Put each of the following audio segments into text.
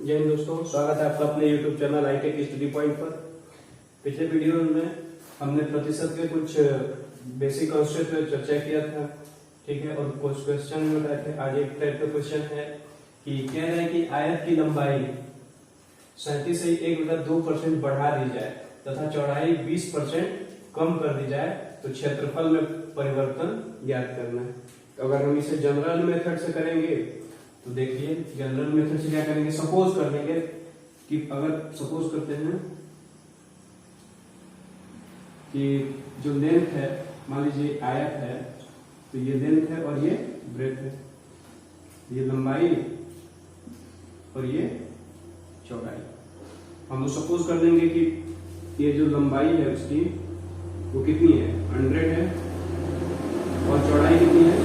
जय हिंद दोस्तों, स्वागत है आपका अपने YouTube चैनल आई-टेक स्टडी पॉइंट पर। पिछले वीडियो में हमने प्रतिशत के कुछ बेसिक कॉन्सेप्ट पर चर्चा किया था, ठीक है, और कुछ क्वेश्चन में बताए थे। आज एक टाइप का क्वेश्चन है कि कह रहा है कि आयत की लंबाई 37 से 1/2% बढ़ा दी जाए तथा चौड़ाई 20% कम कर दी जाए तो क्षेत्रफल में परिवर्तन ज्ञात करना है। तो अगर हम इसे जनरल मेथड से करेंगे तो देखिए, जनरल मेथड से क्या करेंगे, सपोज कर लेंगे कि अगर सपोज करते हैं कि जो लेंथ है, मान लीजिए आयत है, तो ये लेंथ है और ये ब्रेथ है, ये लंबाई और ये चौड़ाई। हम लोग सपोज कर लेंगे कि ये जो लंबाई है उसकी वो कितनी है, 100 है, और चौड़ाई कितनी है,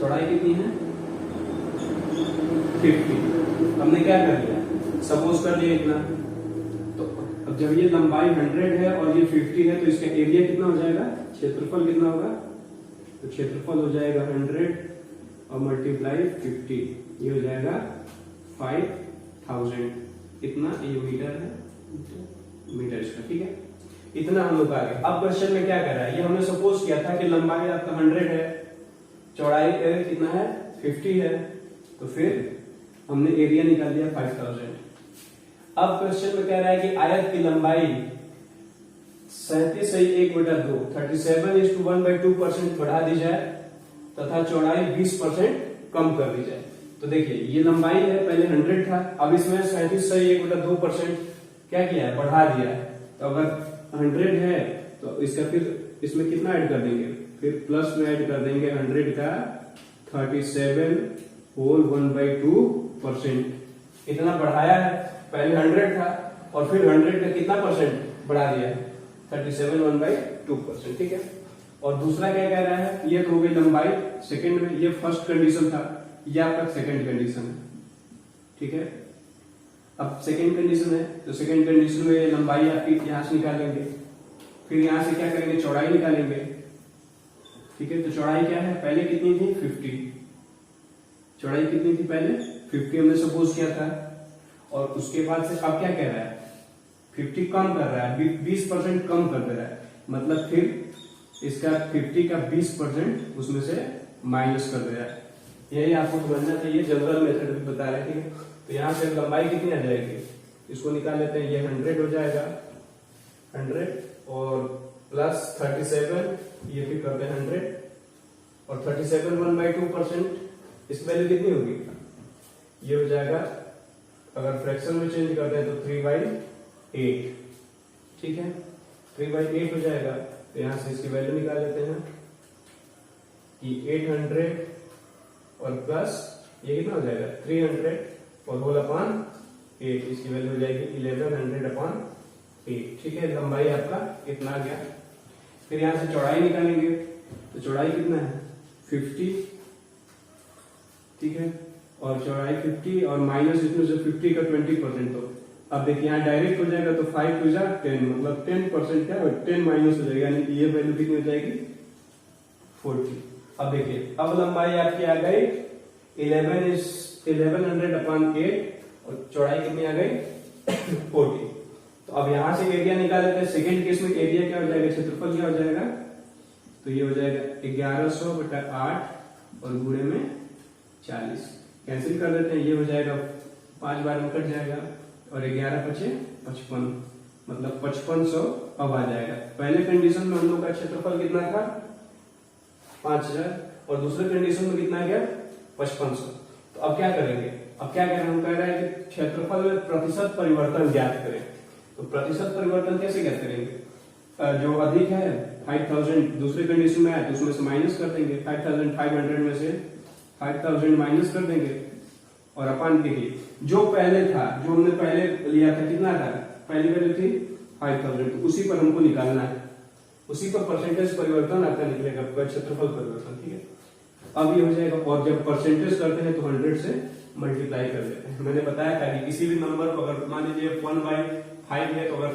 चौड़ाई कितनी है 50। हमने क्या कर लिया, सपोज कर लिया इतना। तो अब जब ये लंबाई 100 है और ये 50 है तो इसका एरिया कितना हो जाएगा, क्षेत्रफल कितना होगा, तो क्षेत्रफल हो जाएगा 100 और मल्टीप्लाई 50, ये हो जाएगा 5000। इतना ये मीटर है, मीटर इसका, ठीक है। इतना हम लोग आ गए। अब क्वेश्चन में क्या कर रहा है, ये हमने सपोज किया था कि लंबाई आपका 100 है, चौड़ाई कितना है 50 है, तो फिर हमने एरिया निकाल दिया 5000। अब क्वेश्चन में कह रहा है कि आयत की लंबाई 37 से 1/2 37:1/2% बढ़ा दी जाए तथा चौड़ाई 20% कम कर दी जाए। तो देखिए, ये लंबाई है, पहले 100 था, अब इसमें 37 से 1/2% क्या किया है, बढ़ा दिया है। तो अगर 100 है तो इसका फिर इसमें कितना ऐड कर देंगे, फिर प्लस में ऐड कर देंगे 100 का 37 होल 1/2%। इतना बढ़ाया है, पहले 100 था और फिर 100 का कितना परसेंट बढ़ा दिया है, 37 1/2%, ठीक है। और दूसरा क्या कह रहा है, ये तो हो गई लंबाई सेकंड में, ये फर्स्ट कंडीशन था, ये आपका सेकंड कंडीशन है, ठीक है। अब सेकंड कंडीशन है तो सेकंड कंडीशन में लंबाई आपकी यहां से निकालेंगे, फिर यहां से क्या करेंगे, चौड़ाई निकालेंगे, ठीक है। तो चौड़ाई क्या है, पहले कितनी थी 50, चौड़ाई कितनी थी पहले 50 हमने सपोज किया था, और उसके बाद से अब क्या कह रहा है, 50 कम कर रहा है, 20% कम कर दे रहा है, मतलब फिर इसका 50 का 20% उसमें से माइनस कर दे रहा है। यही आपको समझना चाहिए, जनरल मेथड भी बता रहे हैं। तो यहाँ से लंबाई कितनी आ जाएगी, इसको निकाल लेते हैं, ये 100 हो जाएगा, 100 और प्लस 37, ये भी करते हैं 100 और 37 1/2%, इस वैल्यू कितनी होगी, ये हो जाएगा, अगर फ्रैक्शन में चेंज करते हैं तो 3/8, ठीक है, 3/8 हो जाएगा। तो यहां से इसकी वैल्यू निकाल लेते हैं कि 800 और प्लस ये कितना हो जाएगा 300 और होल अपॉन 8, इसकी वैल्यू हो जाएगी 1100/8, ठीक है। लंबाई आपका इतना आ गया। फिर यहां से चौड़ाई निकालेंगे, तो चौड़ाई कितना है 50, ठीक है, और चौड़ाई 50 और माइनस इसमें से 50 का 20%। तो अब देखिए यहाँ डायरेक्ट हो जाएगा, तो 5 to 10, मतलब 10% क्या है, 10 माइनस हो जाएगा, यानी कि ये वैल्यू कितनी हो जाएगी 40। अब देखिए, अब लंबाई आपकी आ गई 1100/8 और चौड़ाई कितनी आ गई 40। तो अब यहां से एरिया निकाल लेते हैं। सेकंड केस में एरिया क्या हो जाएगा, क्षेत्रफल क्या हो जाएगा, तो ये हो जाएगा 1100/8 और गुणे में 40, कैंसिल कर देते हैं, ये हो जाएगा 5 बार में कट जाएगा, और 11 × 5 = 55, मतलब 5500 अब आ जाएगा। पहले कंडीशन में हम लोग का क्षेत्रफल कितना था 5000 और दूसरे कंडीशन में कितना गया 5500। तो अब क्या करेंगे, अब क्या करें, हम कह रहे हैं कि क्षेत्रफल में प्रतिशत परिवर्तन ज्ञात करें। तो प्रतिशत परिवर्तन कैसे ज्ञात करेंगे, जो अधिक है 5000 दूसरे कंडीशन में आया तो उसमें से माइनस कर देंगे, 5500 में से 5000 माइनस कर देंगे, और अपन देखिए जो पहले था, जो हमने पहले लिया था कितना था, पहली वैल्यू थी 5000, तो उसी पर हमको निकालना है, उसी पर परसेंटेज परिवर्तन आपका निकलेगा, क्षेत्रफल परिवर्तन, ठीक है। अब ये हो जाएगा, और जब परसेंटेज करते हैं तो 100 से मल्टीप्लाई कर देते हैं। मैंने बताया था कि किसी भी नंबर को अगर मान लीजिए 1/5 है तो अगर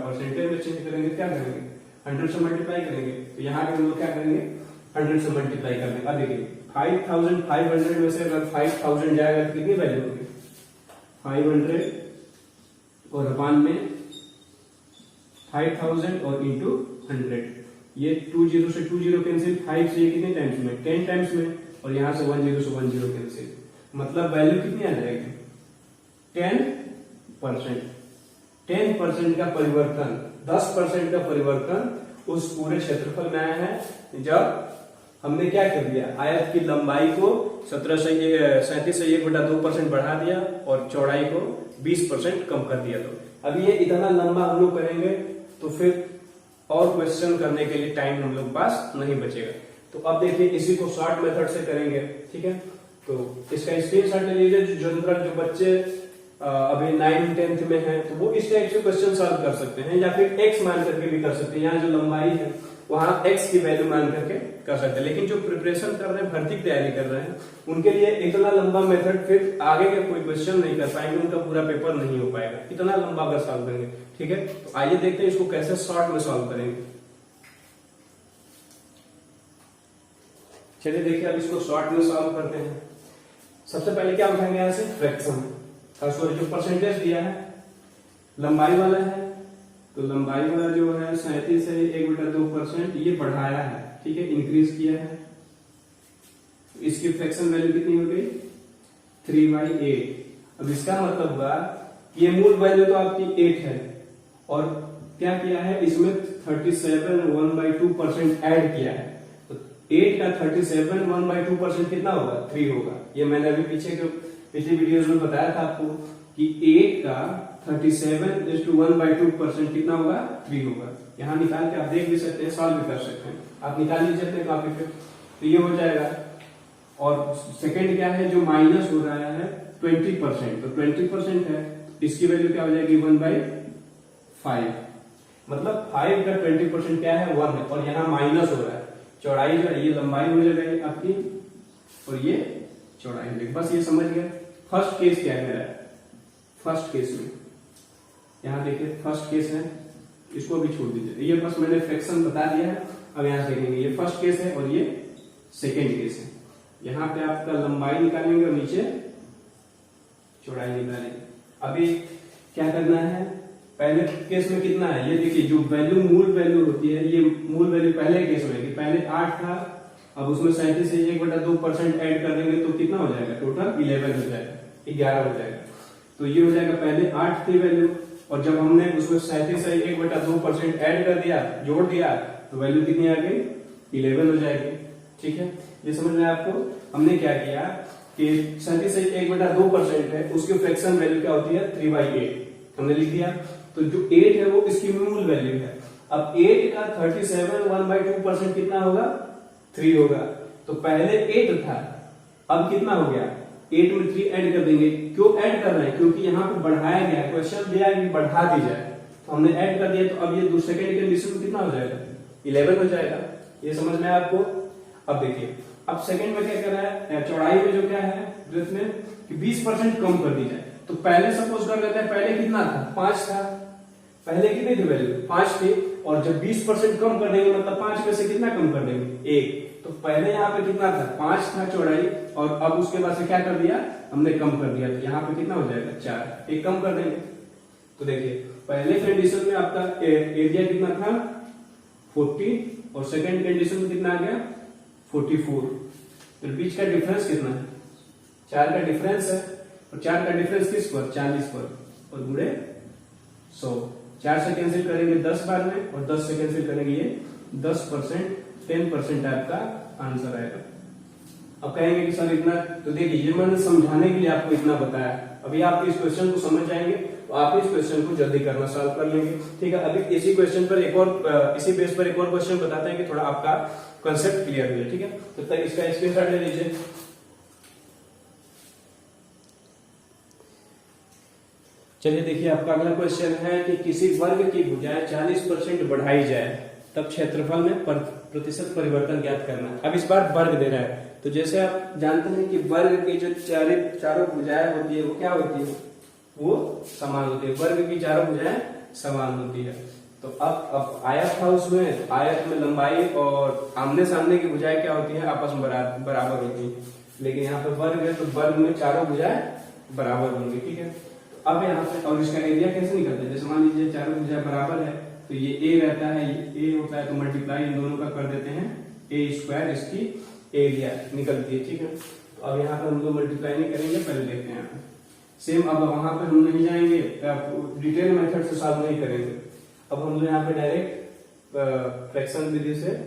परसेंटेज में चेंज करेंगे क्या करेंगे, 100 से मल्टीप्लाई करेंगे। तो यहाँ पे हम लोग क्या करेंगे, 100 से मल्टीप्लाई कर देंगे। अब देखिए 5500 में से अगर 5000 जाएगा तो कितनी वैल्यू होगी? 500 और अपान में 5000 और इंटू 100। ये 20 से 20 कैंसिल, 5 से ये कितने टाइम्स में? 10 टाइम्स में, और यहां से 10 से 10 कैंसिल, मतलब वैल्यू कितनी आ जाएगी? 10%। 10% का परिवर्तन, 10% का परिवर्तन उस पूरे क्षेत्रफल में आया है जब हमने क्या कर दिया? आयत की लंबाई को 37 से 1/2% बढ़ा दिया और चौड़ाई को 20% कम कर दिया। तो अब ये इतना लंबा हम लोग करेंगे तो फिर और क्वेश्चन करने के लिए टाइम हम लोग पास नहीं बचेगा। तो अब देखिए इसी को शॉर्ट मेथड से करेंगे, ठीक है। तो इसका स्क्रीनशॉट ले लीजिए। जो बच्चे अभी 9th 10th में हैं तो वो इस टाइप से क्वेश्चन सॉल्व कर सकते हैं, या फिर x मान करके भी कर सकते हैं। यहाँ जो लंबाई है वहां x की वैल्यू मान करके कर सकते हैं। लेकिन जो प्रिपरेशन कर रहे हैं, भर्ती की तैयारी कर रहे हैं, उनके लिए इतना लंबा मेथड फिर आगे का कोई क्वेश्चन नहीं कर पाएंगे, उनका पूरा पेपर नहीं हो पाएगा इतना लंबा अगर सॉल्व करेंगे, ठीक है। तो आइए देखते हैं इसको कैसे शॉर्ट में सॉल्व करेंगे। चलिए देखिए अब इसको शॉर्ट में सॉल्व करते हैं। सबसे पहले क्या उठाएंगे? यहाँ से फ्रैक्शन, सॉरी जो परसेंटेज दिया है लंबाई वाला है, तो लंबाई वाला जो है 37 से 1/2% ये बढ़ाया है, ठीक है, इंक्रीज किया है। इसकी फ्रैक्शन वैल्यू कितनी हो गई? 3/8। अब इसका मतलब हुआ ये मूल वैल्यू तो आपकी 8 है और क्या किया है इसमें 37 1/2% ऐड किया है। तो 8 का 37 1/2% कितना होगा? 3 होगा। ये मैंने अभी पिछली वीडियोस में बताया था आपको कि 8 का 37 1/2% कितना होगा? 3 होगा। यहाँ निकाल के आप देख भी सकते हैं, सॉल्व भी कर सकते हैं। आप निकाल लीजिए अपने कॉपी पे, तो ये हो जाएगा। और सेकंड क्या है जो माइनस हो रहा है? 20%। तो 20% है, इसकी वैल्यू क्या हो जाएगी? 1/5। मतलब 5 का 20% क्या है? 1 है, और यहाँ माइनस हो रहा है। चौड़ाई जो है ये लंबाई हो जाएगी आपकी और ये चौड़ाई हो जाएगी। बस ये समझ गए। फर्स्ट केस क्या है? फर्स्ट केस में यहाँ देखिए फर्स्ट केस है, इसको भी छोड़ दीजिए। ये बस मैंने फ्रैक्शन बता दिया है। अब यहाँ देखेंगे ये फर्स्ट केस है और ये सेकेंड केस है। यहाँ पे आपका लंबाई निकालेंगे और नीचे चौड़ाई निकालेंगे। अभी क्या करना है? पहले केस में कितना है ये देखिए, जो वैल्यू मूल वैल्यू होती है, ये मूल वैल्यू पहले केस में पहले 8 था, अब उसमें 37 से 1/2% ऐड कर देंगे तो कितना हो जाएगा? टोटल 11 हो जाएगा, 11 हो जाएगा। तो ये हो जाएगा पहले 8 थी वैल्यू, और जब हमने उसमें 37 से 1/2% ऐड कर दिया, जोड़ दिया, तो वैल्यू कितनी आ गई? 11 हो जाएगी, ठीक है। ये समझ में आपको? हमने क्या किया कि 37 से 1/2% है, उसकी फ्रैक्शन वैल्यू क्या होती है? 3/8 हमने लिख दिया। तो जो 8 है वो इसकी मूल वैल्यू है। अब 8 का 37 1/2% कितना होगा? 3 होगा। तो पहले 8 था, अब कितना हो गया? 8 में 3 ऐड कर देंगे। क्यों ऐड कर रहे हैं? क्योंकि यहाँ पे बढ़ाया गया है, क्वेश्चन दिया है कि बढ़ा दी जाए, तो हमने ऐड कर दिया। तो अब ये सेकंड कंडीशन में कितना हो जाएगा? 11 हो जाएगा। ये समझ में आपको? अब देखिए अब सेकंड में क्या कर रहा है? चौड़ाई में जो क्या है इसमें कि 20% कम कर दी जाए। तो पहले सपोज कर लेते हैं, पहले कितना था? 5 था। पहले कितनी थी वैल्यू? 5 थी, और जब 20% कम कर देंगे मतलब 5 में से कितना कम कर देंगे? 1। तो पहले यहाँ पे कितना था? 5 था चौड़ाई, और अब उसके बाद से क्या कर दिया हमने? कम कर दिया। तो यहाँ पे कितना हो जाएगा? 4। 1 कम कर देंगे। तो देखिए पहले कंडीशन में आपका एरिया कितना था? 40, और सेकंड कंडीशन में कितना आ गया? 44। तो बीच का डिफरेंस कितना है? 4 का डिफरेंस है, और 4 का डिफरेंस किस पर? 40 पर, और गुणे 100। 4 से कैंसिल करेंगे 10 बार में, और 10 से कैंसिल करेंगे ये 10%, 10% आपका आंसर आएगा। अब कहेंगे कि सर इतना, तो देखिए ये मैंने समझाने के लिए आपको इतना बताया। अभी आप इस क्वेश्चन को समझ जाएंगे तो आप इस क्वेश्चन को जल्दी करना सॉल्व कर लेंगे, ठीक है। अभी इसी क्वेश्चन पर एक और, इसी बेस पर एक और क्वेश्चन बताते हैं कि थोड़ा आपका कंसेप्ट क्लियर हो जाए, ठीक है। तब तक इसका स्क्रीनशॉट ले लीजिए। चलिए देखिए आपका अगला क्वेश्चन है कि किसी वर्ग की भुजाएं 40% बढ़ाई जाए तब क्षेत्रफल में प्रतिशत परिवर्तन ज्ञात करना। अब इस बार वर्ग दे रहा है, तो जैसे आप जानते हैं कि वर्ग की जो चारों भुजाएं होती है वो क्या होती है? वो समान होती है। वर्ग की चारों भुजाएं समान होती है। तो अब आयत था उसमें, आयत में लंबाई और आमने सामने की भुजाएं क्या होती है, आपस में बराबर होती है। लेकिन यहाँ पे वर्ग है तो वर्ग में चारों भुजाएं बराबर होंगी, ठीक है। तो अब यहाँ पे और इसका एरिया कैसे निकलता है, जैसे मान लीजिए चारों भुजाएं बराबर है तो ये ए रहता है, ये ए होता है, तो मल्टीप्लाई इन दोनों का कर देते हैं, ए स्क्वायर इसकी एरिया निकलती है, ठीक है। तो अब यहाँ पे हम लोग मल्टीप्लाई नहीं करेंगे, पहले देखते हैं यहाँ सेम। अब वहां पे हम नहीं जाएंगे, डिटेल मेथड से सॉल्व नहीं करेंगे, अब हम लोग यहाँ पे डायरेक्ट फ्रैक्शन विधि से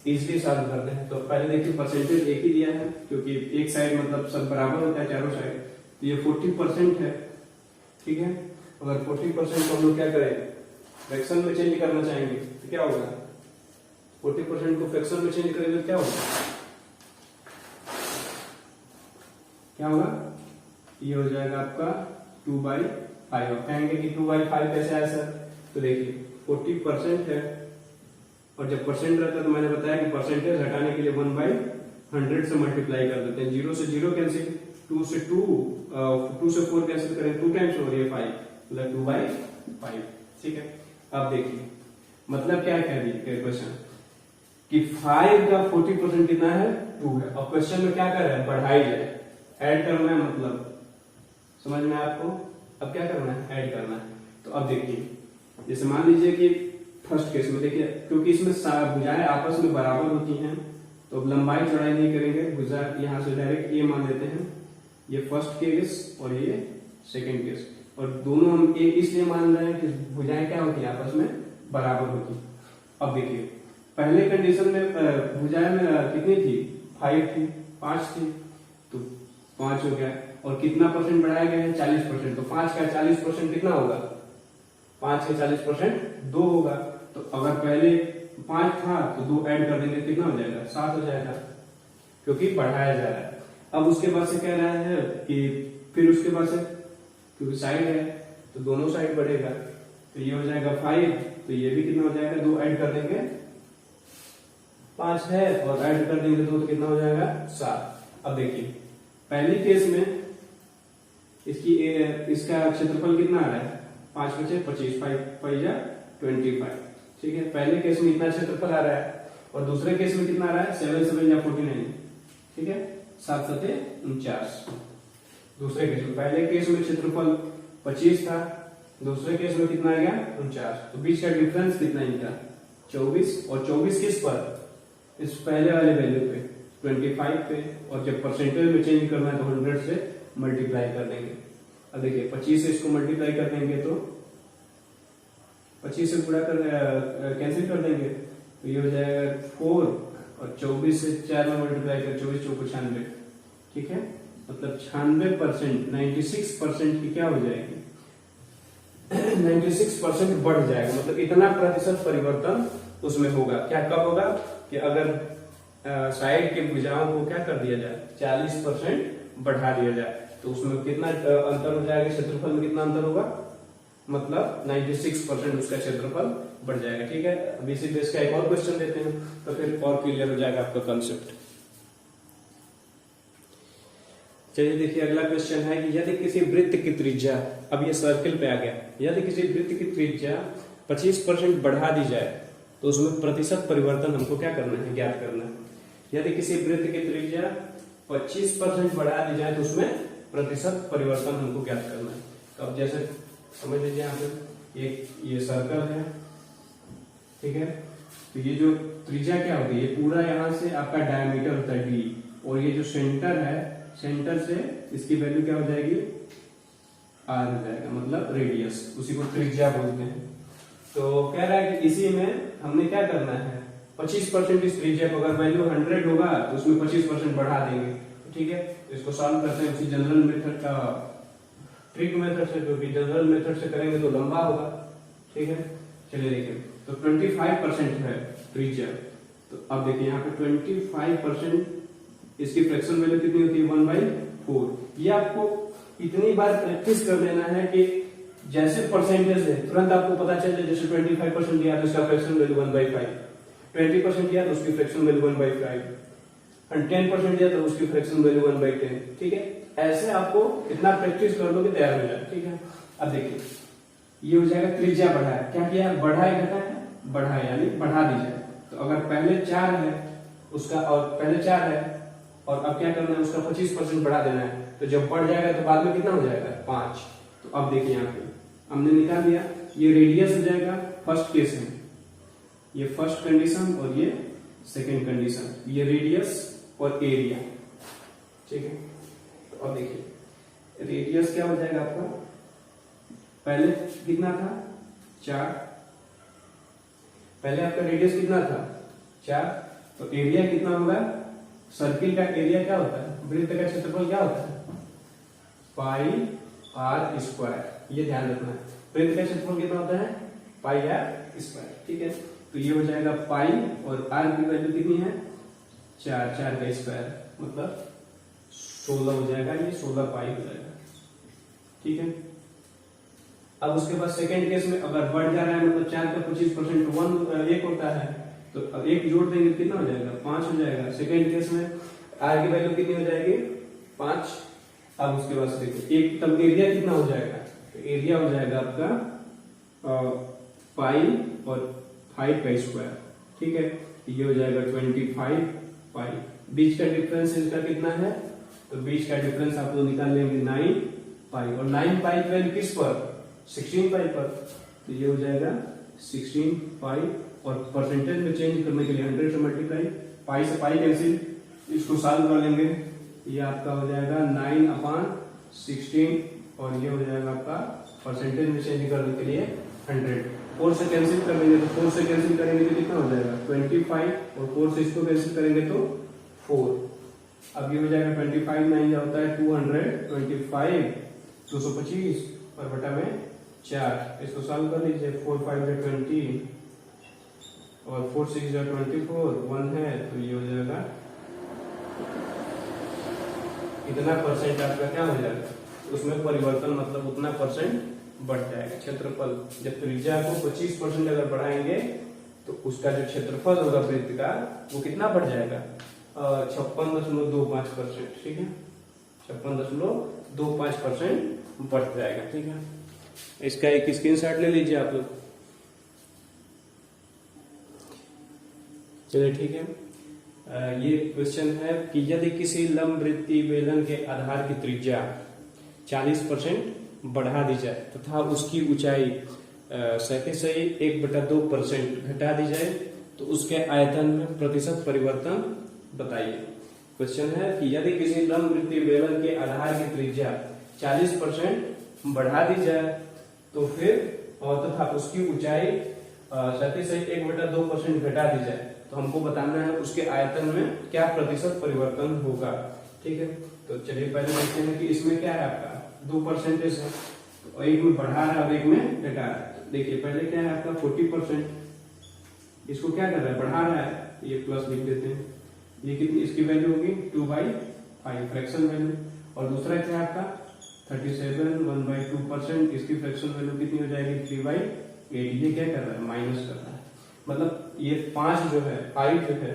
इजिली सॉल्व करते हैं। तो पहले देखिए परसेंटेज एक ही दिया है, क्योंकि एक साइड मतलब सब बराबर होता है चारों साइड, तो ये 40% है, ठीक है। अगर 40% को हम लोग क्या करें, फ्रैक्शन में चेंज करना चाहेंगे तो क्या होगा, 40% को फ्रैक्शन में चेंज करेंगे तो क्या होगा, क्या होगा, ये हो जाएगा आपका 2/5। आप कहेंगे कि 2/5 कैसे आया सर, तो देखिए 40% है, और जब परसेंट रहता है तो मैंने बताया कि परसेंटेज हटाने के लिए 1/100 से मल्टीप्लाई कर देते हैं। 0 से 0 कैंसिल, 2 से 4 कैंसिल करें 2 टाइम्स और ये 5, मतलब 2/5, ठीक है। अब देखिए मतलब क्या कह दिए क्वेश्चन कि 5 का 40% कितना है, 2 है। अब क्वेश्चन में क्या कर रहे हैं, बढ़ाई जाए, ऐड करना है, मतलब समझ में आपको। अब क्या करना है, ऐड करना है। तो अब देखिए जैसे मान लीजिए कि फर्स्ट केस में देखिए, क्योंकि इसमें भुजाएं आपस में बराबर होती हैं तो अब लंबाई चौड़ाई नहीं करेंगे, भुजा यहां से डायरेक्ट ये मान लेते हैं, ये फर्स्ट केस और ये सेकंड केस, और दोनों हम एक इसलिए मान रहे हैं कि भुजाएं क्या होती है, आपस में बराबर होती। अब देखिए पहले कंडीशन में भुजाएं में कितनी थी, 5 थी, 5 थी, तो 5 हो गया, और कितना परसेंट बढ़ाया गया है, 40%। तो 5 का 40% कितना होगा, 5 का 40% 2 होगा। तो अगर पहले 5 था तो 2 ऐड कर देंगे, कितना हो जाएगा, 7 हो जाएगा, क्योंकि बढ़ाया जा रहा है। अब उसके बाद से कह रहा है कि फिर उसके बाद से, क्योंकि साइड है तो दोनों साइड बढ़ेगा, तो ये हो जाएगा 5, तो ये भी कितना हो जाएगा, 2 ऐड कर देंगे, 5 है, और ऐड कर देंगे 2 तो कितना हो जाएगा, 7। अब देखिए पहली केस में इसका क्षेत्रफल कितना आ रहा है, 5 बचे 25, 5 या 25, ठीक है। पहले केस में इतना क्षेत्रफल आ रहा है, और दूसरे केस में कितना आ रहा है, 7 7 या 49, ठीक है, 7 7 49। दूसरे केस में, पहले केस में क्षेत्रफल 25 था, दूसरे केस में कितना आ गया, 49। तो बीच का डिफरेंस कितना इनका, 24, और 24 किस पर, इस पहले वाले वैल्यू पे 25 पे, और जब परसेंटेज में चेंज करना है तो 100 से मल्टीप्लाई कर देंगे। अब देखिए 25 से इसको मल्टीप्लाई कर देंगे तो 25 से गुणा कर कैंसिल कर देंगे, तो ये हो जाएगा 4, और 24 से 4 में मल्टीप्लाई कर 24 चौको 96, ठीक है। मतलब 96%, 96% की क्या हो जाएगी 96% बढ़ जाएगा, मतलब इतना प्रतिशत परिवर्तन उसमें होगा। क्या कब होगा कि अगर साइड के भुजाओं को क्या कर दिया जाए, 40% बढ़ा दिया जाए, तो उसमें कितना अंतर हो जाएगा, क्षेत्रफल में कितना अंतर होगा, मतलब 96% उसका क्षेत्रफल बढ़ जाएगा, ठीक है। अब इसी बेस का एक और क्वेश्चन देते हैं तो फिर और क्लियर हो जाएगा आपका कंसेप्ट। चलिए देखिए अगला क्वेश्चन है कि यदि किसी वृत्त की त्रिज्या, अब ये सर्कल पे आ गया, यदि किसी वृत्त की त्रिज्या 25% बढ़ा दी जाए तो उसमें प्रतिशत परिवर्तन हमको क्या करना है, ज्ञात करना है। यदि किसी वृत्त की त्रिज्या 25% बढ़ा दी जाए तो उसमें प्रतिशत परिवर्तन हमको ज्ञात करना है। तो अब जैसे समझ लीजिए यहाँ पे एक ये सर्कल है, ठीक है, तो ये जो त्रिज्या क्या होती है, ये पूरा यहाँ से आपका डायमीटर होता है d, और ये जो सेंटर है, सेंटर से इसकी वैल्यू क्या हो जाएगी, r हो जाएगा, मतलब रेडियस, उसी को त्रिज्या बोलते हैं। तो कह रहा है कि इसी में हमने क्या करना है, 25% इस त्रिज्या को, अगर वैल्यू 100 होगा तो उसमें 25% बढ़ा देंगे, ठीक है। तो इसको सॉल्व करते हैं उसी जनरल मेथड का, ट्रिक मेथड से, क्योंकि जनरल मेथड से करेंगे तो लंबा होगा, ठीक है। चलिए देखिए, तो 25% है त्रिज्या, तो अब देखिए यहाँ पे 25% इसकी फ्रैक्शन वैल्यू कितनी होती है, 1/4। ये आपको इतनी बार प्रैक्टिस कर लेना है कि जैसे परसेंटेज है तुरंत आपको पता चल जाए। जैसे 25% दिया तो इसका फ्रैक्शन वैल्यू 1/5, 20% दिया तो उसकी फ्रैक्शन वैल्यू 1/5, और 10% दिया तो उसकी फ्रैक्शन वैल्यू 1/10, ठीक है। ऐसे आपको इतना प्रैक्टिस कर लो कि तैयार हो जाए, ठीक है। अब देखिए ये हो जाएगा त्रिज्या बढ़ाया, क्या किया, बढ़ाया घटा बढ़ाए यानी बढ़ा दी जाए। तो अगर पहले 4 है उसका, और पहले 4 है और अब क्या करना है, उसका 25% बढ़ा देना है, तो जब बढ़ जाएगा तो बाद में कितना हो जाएगा, 5। तो अब देखिए यहाँ पे हमने निकाल दिया, ये रेडियस हो जाएगा फर्स्ट केस में, ये फर्स्ट कंडीशन और ये सेकेंड कंडीशन, ये रेडियस और एरिया, ठीक है। तो अब देखिए रेडियस क्या हो जाएगा आपका, पहले कितना था 4, पहले आपका रेडियस कितना था 4, तो एरिया कितना होगा, सर्किल का एरिया क्या होता है, वृत्त का क्षेत्रफल क्या होता है, पाई आर स्क्वायर, ये ध्यान रखना है। वृत्त का क्षेत्रफल कितना होता है, पाई आर स्क्वायर, ठीक है। तो ये हो जाएगा पाई और आर की वैल्यू कितनी है 4, 4 का स्क्वायर मतलब 16 हो जाएगा, ये 16 पाई हो जाएगा, ठीक है। अब उसके बाद सेकेंड केस में अगर बढ़ जा रहा है मतलब 4 का 25% 1 होता है, तो अब 1 जोड़ देंगे कितना हो जाएगा, 5 हो जाएगा। सेकेंड केस में आर की वैल्यू कितनी हो जाएगी 5। अब उसके बाद देखिए एक तब एरिया कितना हो जाएगा, तो एरिया हो जाएगा आपका पाई और 5 का स्क्वायर, ठीक है। ये हो जाएगा 25 पाई, बीच का डिफरेंस इसका कितना है, तो बीच का डिफरेंस आप लोग निकाल लेंगे 9 पाई, और 9 पाई की वैल्यू किस पर, 16 पाई पर, तो ये हो जाएगा 16 पाई, और परसेंटेज में चेंज करने के लिए 100 से मल्टीप्लाई, पाई से पाई कैंसिल, इसको सॉल्व कर लेंगे, ये आपका हो जाएगा 9/16 और ये हो जाएगा आपका परसेंटेज में चेंज करने के लिए 100। 4 से कैंसिल कर देंगे, तो 4 से कैंसिल करेंगे तो कितना हो जाएगा 25, और 4 से इसको कैंसिल करेंगे तो 4। अब ये हो जाएगा 25 9 होता है 225, 225 और बटा में 4, इसको सॉल्व कर लीजिए, 4 5 है 20 और 4 6 है 24, 1 है, तो ये हो जाएगा इतना परसेंट आपका क्या हो जाएगा, उसमें परिवर्तन मतलब उतना परसेंट बढ़ जाएगा क्षेत्रफल। जब त्रिज्या को 25% अगर बढ़ाएंगे तो उसका जो क्षेत्रफल होगा वृत्त का वो कितना बढ़ जाएगा, 56.25%, ठीक है, 56.25% बढ़ जाएगा, ठीक है। इसका एक स्क्रीनशॉट ले लीजिए आप लोग, चलिए ठीक है। ये क्वेश्चन है कि यदि किसी लंबवृत्तीय बेलन के आधार की त्रिज्या 40% बढ़ा दी जाए तथा उसकी ऊंचाई सही 1/2% घटा दी जाए तो उसके आयतन में प्रतिशत परिवर्तन बताइए। क्वेश्चन है कि यदि किसी लंबवृत्तीय बेलन के आधार की त्रिज्या 40% बढ़ा दी जाए तो फिर और तथा उसकी ऊंचाई सही 1/2% घटा दी जाए तो हमको बताना है उसके आयतन में क्या प्रतिशत परिवर्तन होगा, ठीक है। तो चलिए पहले देखते हैं कि इसमें क्या है आपका 2% है, तो एक में बढ़ा रहा है और एक में घटा रहा है। देखिए पहले क्या है आपका 40%, इसको क्या कर रहा है बढ़ा रहा है, ये प्लस लिख देते हैं, ये कितनी इसकी वैल्यू होगी 2/5 फ्रैक्शन वैल्यू, और दूसरा क्या है आपका 37 1/2%, इसकी फ्रैक्शन वैल्यू कितनी हो जाएगी 3/8। ये क्या कर रहा है माइनस कर रहा है, मतलब ये 5 जो है 5 जो है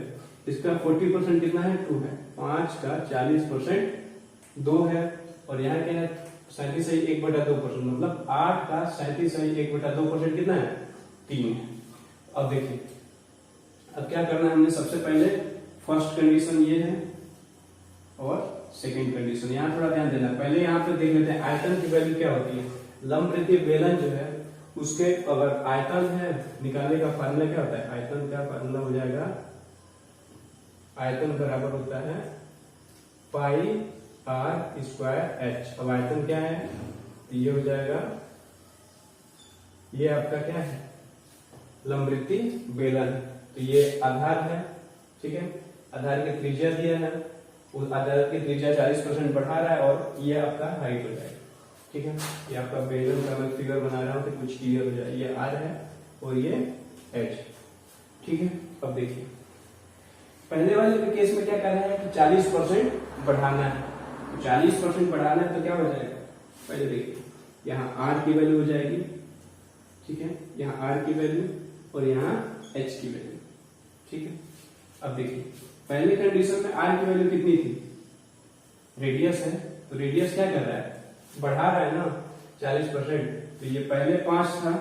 इसका 40% कितना है 2 है, 5 का 40% 2 है, और यहाँ क्या है 1/2% मतलब 8 का 1/2% कितना है 3 है। अब देखिए अब क्या करना है हमने, सबसे पहले फर्स्ट कंडीशन ये है और सेकंड कंडीशन, यहाँ थोड़ा ध्यान देना। पहले यहाँ पे देख लेते हैं आयतन की वैल्यू क्या होती है। लंबवृत्तीय बेलन जो है उसके अगर आयतन है निकालने का फार्मूला क्या होता है, आयतन का फार्मूला हो जाएगा, आयतन बराबर होता है पाई आर स्क्वायर एच। अब आयतन क्या है, ये हो जाएगा, ये आपका क्या है लंबवृत्तीय बेलन, तो ये आधार है, ठीक है, आधार की त्रिज्या दिया है, उस आधार की त्रिज्या 40% बढ़ा रहा है और ये आपका हाइट हो जाएगा, ठीक है। ये आपका बेलन का मैं फिगर बना रहा हूं तो कुछ क्लियर हो जाए, ये आर है और ये एच, ठीक है। अब देखिए पहले वाले केस में क्या कर रहा है कि 40% बढ़ाना है, तो 40% बढ़ाना है तो क्या हो जाएगा, पहले देखिए यहाँ आर की वैल्यू हो जाएगी, ठीक है, यहाँ आर की वैल्यू और यहाँ एच की वैल्यू, ठीक है। अब देखिए पहले कंडीशन में आर की वैल्यू कितनी थी, रेडियस है, तो रेडियस क्या कर रहा है बढ़ा रहा है ना 40%, तो ये पहले 5 था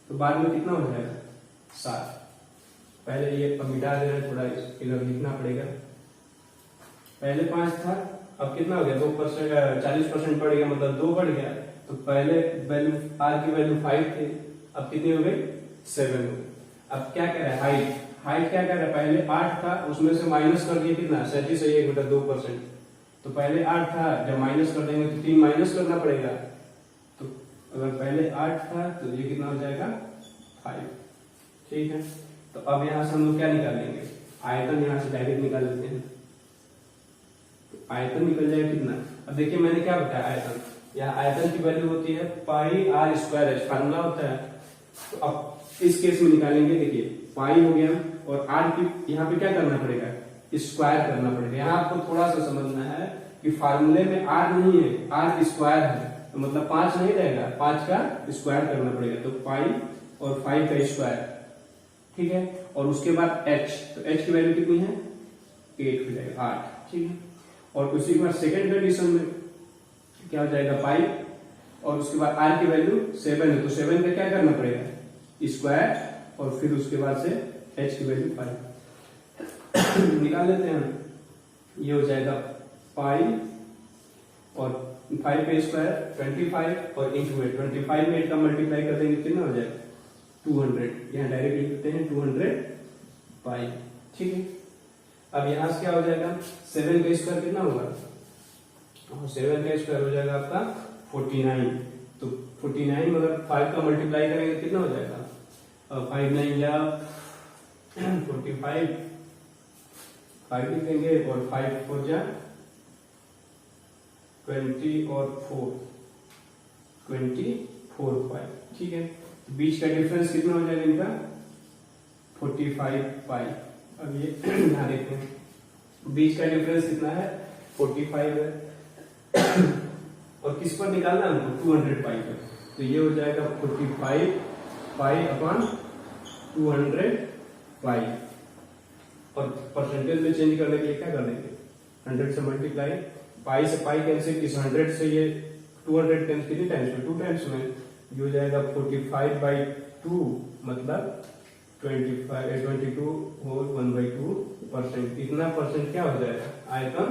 तो बाद में कितना हो जाएगा 7। पहले ये मिटा देना, थोड़ा इधर लिखना पड़ेगा। पहले 5 था, अब कितना हो गया 2%, 40% बढ़ गया, मतलब 2 बढ़ गया। तो पहले वैल्यू आर की वैल्यू 5 थी, अब कितनी हो गई 7 हो गई। अब क्या कह रहा है हाइट क्या कह रहा है, पहले 8 था, उसमें से माइनस कर दिया कितना 37.1/2%। तो पहले 8 था, जब माइनस कर देंगे तो 3 माइनस करना पड़ेगा। तो अगर पहले 8 था तो ये कितना हो जाएगा 5। ठीक है, तो अब यहां से हम लोग क्या निकालेंगे, आयतन यहां से डायरेक्ट निकाल लेते हैं। आयतन निकल जाएगा कितना, अब देखिए मैंने क्या बताया आयतन, यहाँ आयतन की वैल्यू होती है पाई आर स्क्वायर एच, फार्मूला होता है। तो अब इस केस में निकालेंगे, देखिए पाई हो गया और आर की यहाँ पे क्या करना पड़ेगा, स्क्वायर करना पड़ेगा। यहाँ आपको थोड़ा सा समझना है कि फार्मूले में आर नहीं है, आर स्क्वायर है, तो मतलब 5 नहीं रहेगा, 5 का स्क्वायर करना पड़ेगा। तो पाई और 5 का स्क्वायर, ठीक है। और उसके बाद h, तो h की वैल्यू कितनी है 8 हो जाएगा, 8, ठीक है। और उसी के बाद सेकेंड कंडीशन में क्या हो जाएगा पाई, और उसके बाद r की वैल्यू 7 है, तो 7 का क्या करना पड़ेगा स्क्वायर, और फिर उसके बाद से h की वैल्यू 5 निकाल लेते हैं। ये हो जाएगा पाई और 5 का स्क्वायर 25 और इंटू 8, 25 में 8 का मल्टीप्लाई कर देंगे कितना हो जाएगा 200। यहाँ डायरेक्ट लिख देते हैं 200 पाई, ठीक है। अब यहां से क्या हो जाएगा 7 का स्क्वायर कितना होगा, 7 का स्क्वायर हो जाएगा आपका 49। तो 49 में अगर 5 का मल्टीप्लाई करेंगे कितना हो जाएगा, 5 9 या 45, 5 लिखेंगे और 5 4 जा 20 और 4 24 5, ठीक है। तो बीच का डिफरेंस कितना हो जाएगा इनका 45 पाई। अब ये यहाँ देखते हैं बीच का डिफरेंस कितना है 45 है और किस पर निकालना है हमको 200 पाई पर। तो ये हो जाएगा 45 पाई अपॉन 200 पाई, और परसेंटेज में चेंज करने के लिए क्या कर देंगे 100 से मल्टीप्लाई, पाई से पाई कैंसिल, इस 100 से ये 200 टाइम्स कितने टाइम्स में 2 टाइम्स में, ये हो जाएगा 45/2 मतलब 22 होल 1/2%। इतना परसेंट क्या हो जाएगा आयतन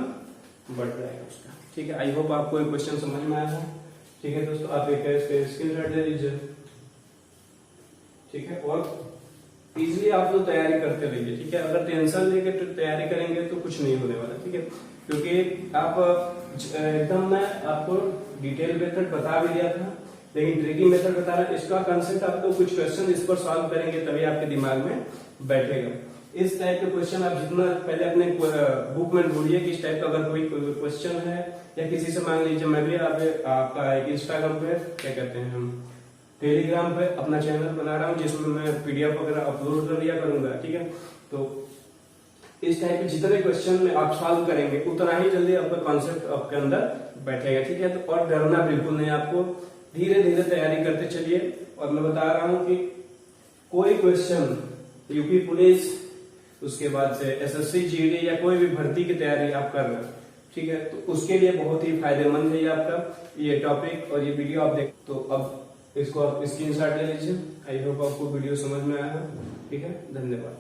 बढ़ जाएगा उसका, ठीक है। आई होप आपको ये क्वेश्चन समझ में आया हो, ठीक है दोस्तों। आप एक स्क्रीनशॉट ले लीजिए, ठीक है। और इजीली आप लोग तैयारी करते रहिए, ठीक है। अगर टेंशन लेके तैयारी करेंगे तो कुछ नहीं होने वाला, ठीक है। क्योंकि आप एकदम मैं आपको डिटेल मेथड बता भी दिया था, लेकिन ट्रिकी मेथड बता रहा है, इसका कंसेप्ट आपको कुछ क्वेश्चन इस पर सॉल्व करेंगे तभी आपके दिमाग में बैठेगा। इस टाइप के क्वेश्चन आप जितना पहले अपने बुक में ढूंढिए कि इस टाइप का अगर कोई क्वेश्चन है या किसी से मांग लीजिए। मैं भी आपका एक इंस्टाग्राम पे क्या कहते हैं हम टेलीग्राम पे अपना चैनल बना रहा हूँ जिसमें मैं पीडीएफ वगैरह अपलोड कर दिया करूंगा, ठीक है। तो इस टाइप के जितने क्वेश्चन में आप सॉल्व करेंगे उतना ही जल्दी आपका कॉन्सेप्ट आपके अंदर बैठेगा, ठीक है। तो और डरना बिल्कुल नहीं, आपको धीरे धीरे तैयारी करते चलिए। और मैं बता रहा हूँ कि कोई क्वेश्चन यूपी पुलिस, उसके बाद से एसएससी जीडी या कोई भी भर्ती की तैयारी आप कर रहे हैं, ठीक है, तो उसके लिए बहुत ही फायदेमंद है ये आपका ये टॉपिक और ये वीडियो आप देख। तो अब इसको आप स्क्रीनशॉट ले लीजिए। आई होप आपको वीडियो समझ में आया है, ठीक है। धन्यवाद।